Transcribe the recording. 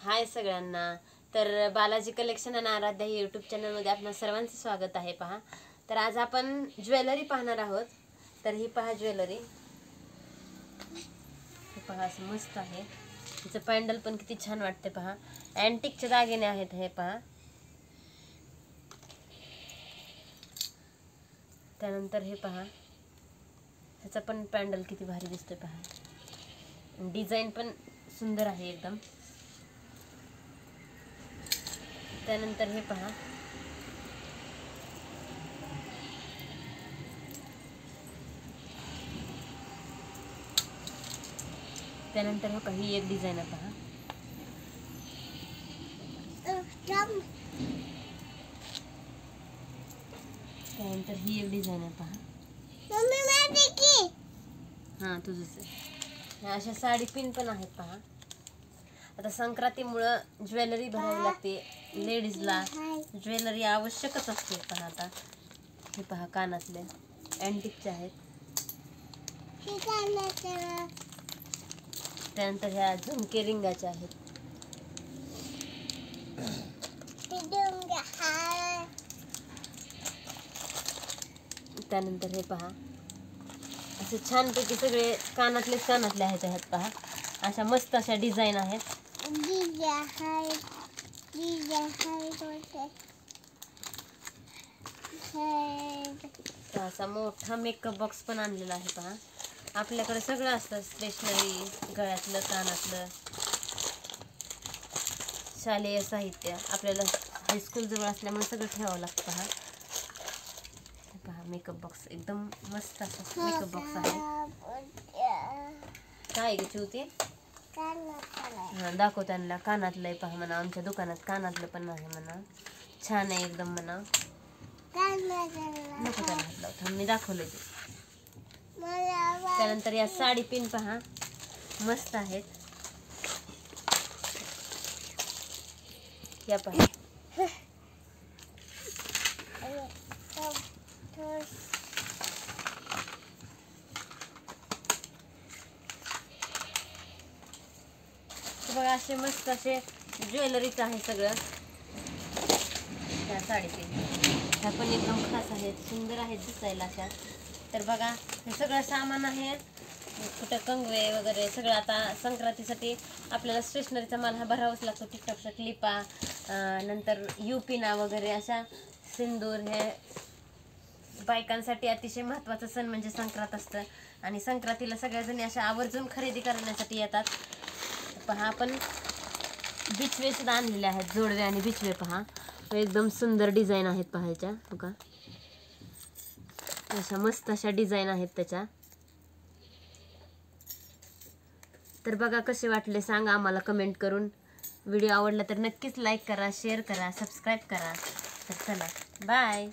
हाय सगळ्यांना। तर बालाजी कलेक्शन आणि आराध्या ही यूट्यूब चॅनलमध्ये आपणा सर्वांचं स्वागत आहे। पहा, तर आज आपण ज्वेलरी पाहणार आहोत। तर ही पहा ज्वेलरी, पहा असं मस्त आहे। तिचं पॅन्डल पण किती छान वाटते। पहा अँटिकचे दागिने आहेत हे पहा। त्यानंतर हे पहा, ह्याचा पण पॅन्डल किती भारी दिसतोय। पहा डिझाइन पण सुंदर आहे एकदम। त्यानंतर हे पहा, त्यानंतर हे पहा, ही एक डिझाइन आहे। पहा त्यानंतर ही एक डिझाइन आहे। पहा हां तुझंच आहे। अशा साडी पिन पण आहेत। पहा आता संक्रांतीमुळे ज्वेलरी भरावी लागते लेडीजला, ज्वेलरी आवश्यकच असते। पहा आता हे पहा, कानातले अँटिकचे आहेत। त्यानंतर ह्या झुमके रिंगाचे आहेत। त्यानंतर हे पहा, असे छानपैकी सगळे कानातले आहेत। पहा अशा मस्त अशा डिझाइन आहेत। असा मोठा मेकअप बॉक्स पण आणलेला आहे। पहा आपल्याकडे सगळं असतं, स्टेशनरी, गळ्यातलं, कानातलं, शालेय साहित्य। आपल्याला हायस्कूल जवळ असल्यामुळे सगळं ठेवावं लागतं। पहा पहा मेकअप बॉक्स एकदम मस्त असा मेकअप बॉक्स आहे। काय ग चिवते? हां दाखव त्यांना। कानातलं आहे पहा म्हणा, आमच्या दुकानात कानातलं पण आहे म्हणा, छान आहे एकदम म्हणा। नको त्याला हात लावता, मी दाखवलं ते। त्यानंतर या साडी पिन पहा मस्त आहेत। या पहा बघा, असे मस्त असे ज्वेलरीच आहे सगळं। ह्या साडी पिन ह्या पण एकदम खास आहेत, सुंदर आहेत दिसायला अशा। तर बघा हे सगळं सामान आहे, कुठं कंगवे वगैरे सगळं। आता संक्रांतीसाठी आपल्याला स्टेशनरीचा माल हा भरावाच लागतो। टिकटॉकच्या क्लिपा, नंतर युपिना वगैरे अशा सिंदूर। हे बायकांसाठी अतिशय महत्त्वाचं सण म्हणजे संक्रांत असतं, आणि संक्रांतीला सगळ्याजणी अशा आवर्जून खरेदी करण्यासाठी येतात। पहा आपण बिछवे सुद्धा आणलेले आहेत, जोडवे आणि बिछवे। पहा एकदम सुंदर डिझाइन आहेत। पहायच्या बघा, अशा मस्त अशा डिझाइन आहेत त्याच्या। तर बघा कसे वाटले सांगा आम्हाला कमेंट करून। व्हिडिओ आवडला तर नक्कीच लाईक करा, शेअर करा, सबस्क्राईब करा। तर चला बाय।